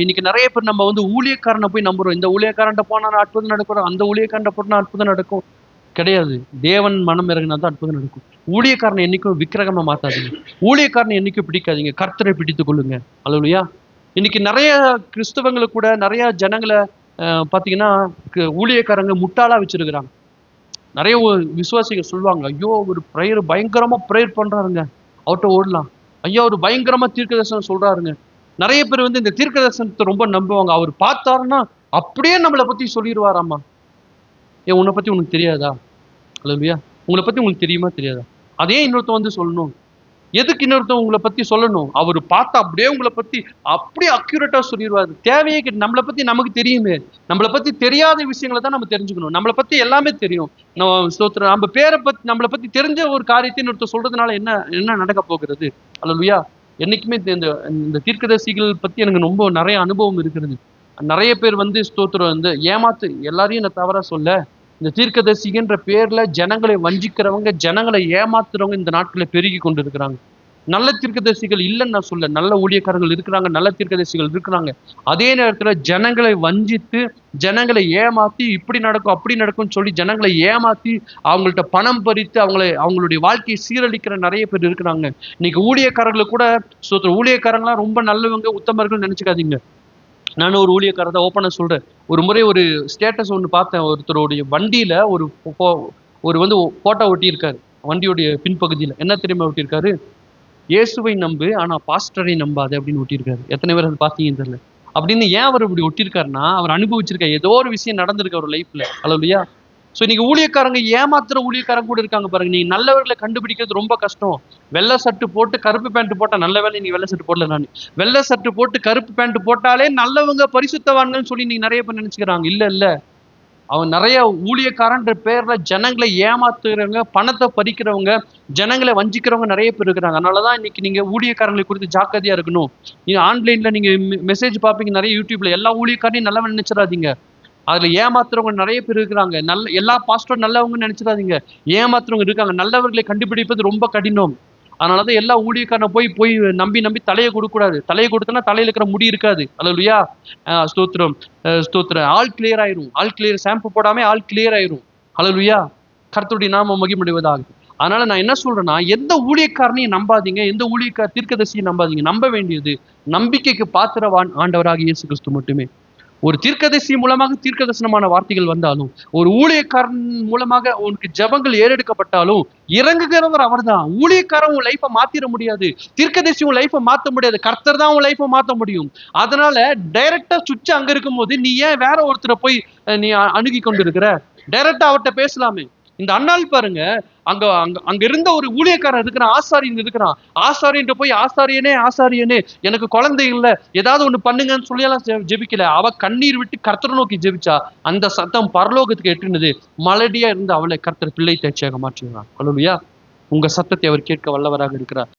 இன்னைக்கு நிறைய பேர் நம்ம ஊழியக்காரனை போய் நம்புறோம். இந்த ஊழியக்காரன்ட்ட போனா அற்புதம் நடக்கும், அந்த ஊழியக்காரன்ட்ட போனா அற்புதம் நடக்கும். கிடையாது. தேவன் மனம் இறங்கினா தான் அற்புதம் நடக்கும். ஊழியக்காரனை என்னைக்கும் விக்கிரகமா மாத்தாதீங்க. ஊழியக்காரனை என்னைக்கும் பிடிக்காதீங்க. கர்த்தரை பிடித்துக் கொள்ளுங்க. அல்லேலூயா. இன்னைக்கு நிறைய கிறிஸ்தவங்களுக்கு கூட நிறைய ஜனங்கள பார்த்தீங்கன்னா, ஊழியக்காரங்க முட்டாளா வச்சிருக்கிறாங்க. நிறைய விசுவாசிகள் சொல்லுவாங்க, ஐயோ! ஒரு பயங்கரமா பிரேயர் பண்றாருங்க. அவர்ட்ட ஓடலாம். ஐயா! அவரு பயங்கரமா தீர்க்கதரிசனம் சொல்றாருங்க. நிறைய பேர் இந்த தீர்க்கதரிசனத்த ரொம்ப நம்புவாங்க. அவரு பார்த்தாருன்னா, அப்படியே நம்மள பத்தி சொல்லிருவாராமா. ஏன் உன்ன பத்தி உனக்கு தெரியாதா? அல்லேலூயா. உங்கள பத்தி உங்களுக்கு தெரியுமா? தெரியாதா? அதே இன்னொருத்தன் சொல்லணும். எதுக்கு இன்னொருத்தன் உங்கள பத்தி சொல்லணும்? அவரு பார்த்தா அப்படியே உங்கள பத்தி அப்படியே அக்யூரேட்டா சொல்லிருவாரு. தேவையே நம்மள பத்தி நமக்கு தெரியுமே. நம்மள பத்தி தெரியாத விஷயங்கள தான் நம்ம தெரிஞ்சுக்கணும். நம்மள பத்தி எல்லாமே தெரியும். ஸ்தோத்திரம். நம்ம பேர பத்தி நம்மள பத்தி தெரிஞ்ச ஒரு காரியத்தை இன்னொருத்தர் சொல்றதுனால என்ன என்ன நடக்க போகிறது? அல்லேலூயா. என்னைக்குமே இந்த இந்த தீர்க்கதரிசிகள் பத்தி எனக்கு ரொம்ப நிறைய அனுபவம் இருக்கிறது. நிறைய பேர் ஸ்தோத்திரம் ஏமாத்து எல்லாரையும் நான் தவறா சொல்ல. இந்த தீர்க்கதரிசின்ற பேர்ல ஜனங்களை வஞ்சிக்கிறவங்க, ஜனங்களை ஏமாத்துறவங்க இந்த நாட்களில் பெருகி கொண்டு இருக்கிறாங்க. நல்ல தீர்க்கதரிசிகள் இல்லைன்னு நான் சொல்ல. நல்ல ஊழியக்காரர்கள் இருக்கிறாங்க, நல்ல தீர்க்கதரிசிகள் இருக்கிறாங்க. அதே நேரத்துல ஜனங்களை வஞ்சித்து, ஜனங்களை ஏமாத்தி இப்படி நடக்கும், அப்படி நடக்கும்னு சொல்லி ஜனங்களை ஏமாத்தி, அவங்கள்ட்ட பணம் பறித்து அவங்களுடைய வாழ்க்கையை சீரழிக்கிற நிறைய பேர் இருக்கிறாங்க. இன்னைக்கு ஊழியக்காரர்கள் கூட ஊழியக்காரங்களாம் ரொம்ப நல்லவங்க, உத்தமர்கள் நினைச்சுக்காதீங்க. நானும் ஒரு ஊழியக்காரர் தான் ஓப்பனா சொல்றேன். ஒரு முறை ஒரு ஸ்டேட்டஸ் ஒண்ணு பார்த்தேன். ஒருத்தருடைய வண்டியில ஒரு ஒரு ஃபோட்டோ ஒட்டியிருக்காரு. வண்டியுடைய பின்பகுதியில. என்ன தெரியுமா ஒட்டியிருக்காரு? "இயேசுவை நம்பு, ஆனா பாஸ்டரை நம்பாத" அப்படின்னு ஒட்டியிருக்காரு. எத்தனை பேர் அத பார்த்தீங்கன்னு தெரியல. அப்படின்னு ஏன் அவர் இப்படி ஒட்டியிருக்காருன்னா, அவர் அனுபவிச்சிருக்கார். ஏதோ ஒரு விஷயம் நடந்திருக்கு அவர் லைஃப்ல. அல்லேலூயா. ஸோ இன்னைக்கு ஊழியக்காரங்க ஏமாத்துற ஊழியக்காரங்க கூட இருக்காங்க பாருங்க. நீங்க நல்லவர்களை கண்டுபிடிக்கிறது ரொம்ப கஷ்டம். வெள்ளை சர்ட் போட்டு கருப்பு பேண்ட் போட்டா, நல்ல வேளை நீங்க வெள்ளை சர்ட் போடல நானு. வெள்ளை சர்ட் போட்டு கருப்பு பேண்ட் போட்டாலே நல்லவங்க, பரிசுத்தவான்கள்னு சொல்லி நீங்க நிறைய பேர் நினைச்சுக்கிறாங்க. இல்ல இல்ல. அவன் நிறைய ஊழியக்காரன்ற பேர்ல ஜனங்களை ஏமாத்துறவங்க, பணத்தை பறிக்கிறவங்க, ஜனங்களை வஞ்சிக்கிறவங்க நிறைய பேர் இருக்கிறாங்க. அதனாலதான் இன்னைக்கு நீங்க ஊழியக்காரங்களை குறித்து ஜாக்கிரதையா இருக்கணும். நீங்க ஆன்லைன்ல நீங்க மெசேஜ் பார்ப்பீங்க நிறைய யூடியூப்ல. எல்லா ஊழியக்காரையும் நல்லவன் நினைச்சிடாதீங்க. அதுல ஏமாத்துறவங்க நிறைய பேர் இருக்கிறாங்க. எல்லா பாஸ்டரும் நல்லவங்கன்னு நினைச்சிடாதீங்க. ஏமாத்துறவங்க இருக்காங்க. நல்லவர்களை கண்டுபிடிப்பது ரொம்ப கடினம். அதனாலதான் எல்லா ஊழியக்காரனை போய் போய் நம்பி நம்பி தலையை கொடுக்கக்கூடாது. தலையை கொடுத்தனா தலையில இருக்கிற முடி இருக்காது. அல்லேலூயா. ஸ்தோத்திரம். ஸ்தோத்திரம். ஆல் கிளியர் ஆயிரும். ஆல் கிளியர் ஷாம்பு போடாம ஆல் கிளியர் ஆயிரும். அல்லேலூயா. கர்த்தருடைய நாமம் மகிமையடைவதாக. அதனால நான் என்ன சொல்றேன்னா, எந்த ஊழியக்காரனையும் நம்பாதீங்க. எந்த தீர்க்கதரிசியும் நம்பாதீங்க. நம்ப வேண்டியது நம்பிக்கைக்கு பாத்திரவான் ஆண்டவராகிய இயேசு கிறிஸ்து மட்டுமே. ஒரு தீர்க்கதரிசி மூலமாக தீர்க்கதரிசனமான வார்த்தைகள் வந்தாலும், ஒரு ஊழியக்காரன் மூலமாக உனக்கு ஜெபங்கள் ஏறெடுக்கப்பட்டாலும், இறங்குகிறவர் அவர்தான். ஊழியக்காரன் உன் லைஃபை மாத்திர முடியாது. தீர்க்கதரிசி உன் லைஃபை மாத்த முடியாது. கர்த்தர் தான் உன் லைஃபை மாத்த முடியும். அதனால டைரக்டா சுவிட்ச் அங்க இருக்கும்போது நீ ஏன் வேற ஒருத்தரை போய் நீ அணுகி கொண்டு இருக்கிற? டைரக்டா அவர்கிட்ட பேசலாமே. இந்த அண்ணாள் பாருங்க, அங்க அங்க அங்க இருந்த ஒரு ஊழியக்காரன் இருக்கிறான், ஆசாரியன் இருக்கிறான். ஆசாரியன்ட்ட போய் ஆசாரியனே ஆசாரியனே எனக்கு குழந்தை இல்ல, ஏதாவது ஒண்ணு பண்ணுங்கன்னு சொல்லி எல்லாம் ஜெபிக்கல. அவ கண்ணீர் விட்டு கர்த்தரை நோக்கி ஜெபிச்சா. அந்த சத்தம் பரலோகத்துக்கு எட்டுனது. மலடியா இருந்து அவளை கர்த்தர் பிள்ளை தேய்ச்சியாக மாற்றினார். அல்லேலூயா. உங்க சத்தத்தை அவர் கேட்க வல்லவராக இருக்கிறார்.